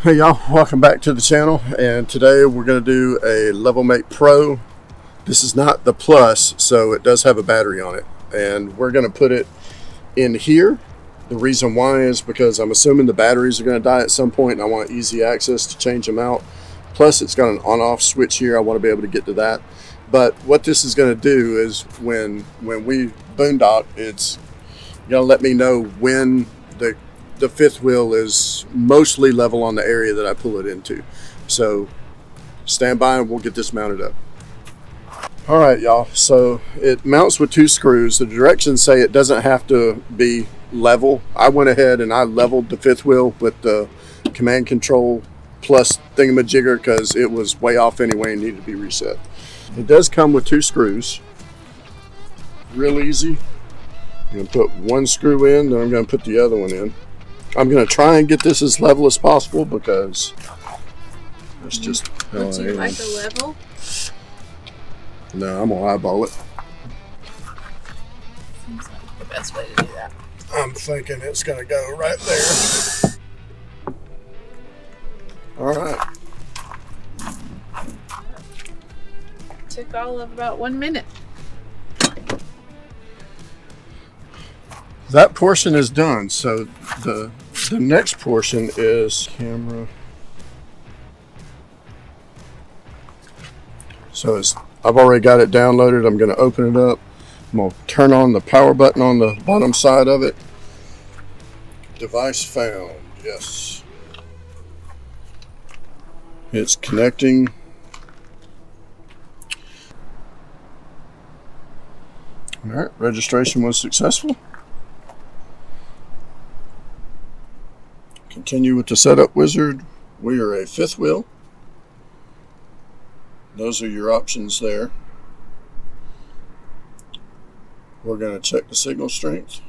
Hey y'all, welcome back to the channel, and today we're going to do a LevelMate Pro. This is not the Plus, so it does have a battery on it, and we're going to put it in here. The reason why is because I'm assuming the batteries are going to die at some point and I want easy access to change them out. Plus it's got an on-off switch here. I want to be able to get to that. But what this is going to do is when we boondock, it's going to let me know when the fifth wheel is mostly level on the area that I pull it into. So stand by and we'll get this mounted up. All right, y'all, so it mounts with 2 screws. The directions say it doesn't have to be level. I went ahead and I leveled the fifth wheel with the command control plus thingamajigger because it was way off anyway and needed to be reset. It does come with 2 screws. Real easy. I'm going to put 1 screw in, then I'm going to put the other one in. I'm going to try and get this as level as possible because it's just... Would you like a level? No, I'm going to eyeball it. Seems like the best way to do that. I'm thinking it's going to go right there. All right. Took all of about 1 minute. That portion is done, so the next portion is camera. So I've already got it downloaded. I'm going to open it up. I'm going to turn on the power button on the bottom side of it. Device found, yes. It's connecting. All right, registration was successful. Continue with the setup wizard. We are a fifth wheel. Those are your options there. We're going to check the signal strength.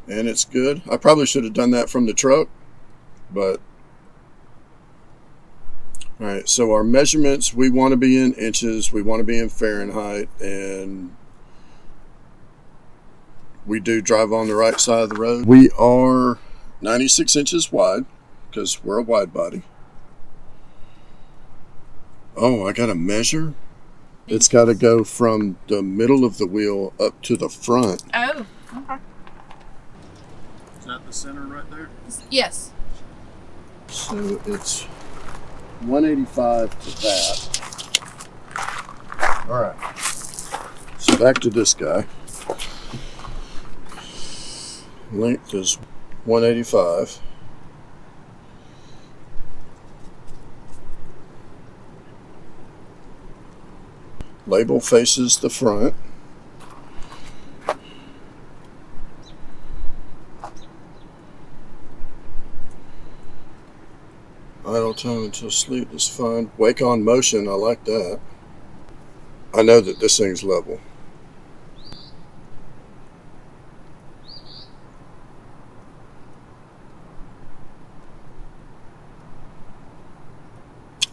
And it's good. I probably should have done that from the truck, but all right, so our measurements, we want to be in inches, we want to be in Fahrenheit, and we do drive on the right side of the road. We are 96 inches wide because we're a wide body. Oh, I got to measure. It's got to go from the middle of the wheel up to the front. Oh, okay. Is that the center right there? Yes. So it's 185 to that. All right. So back to this guy. Length is 185. Label faces the front. Idle time until sleep is fine. Wake on motion, I like that. I know that this thing's level.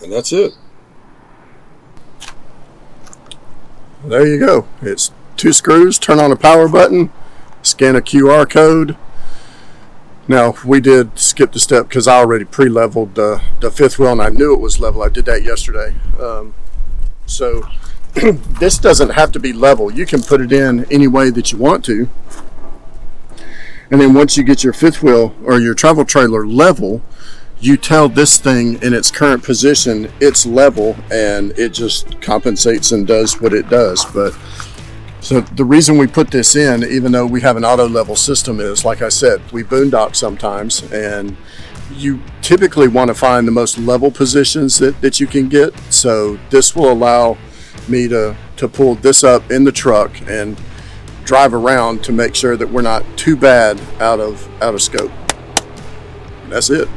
And that's it. There you go. It's 2 screws, turn on a power button, scan a QR code. Now, we did skip the step because I already pre-leveled the fifth wheel and I knew it was level. I did that yesterday. So this doesn't have to be level. You can put it in any way that you want to. And then once you get your fifth wheel or your travel trailer level, you tell this thing in its current position it's level, and it just compensates and does what it does. But so the reason we put this in, even though we have an auto level system, is like I said, we boondock sometimes, and you typically want to find the most level positions that you can get. So this will allow me to pull this up in the truck and drive around to make sure that we're not too bad out of scope. That's it.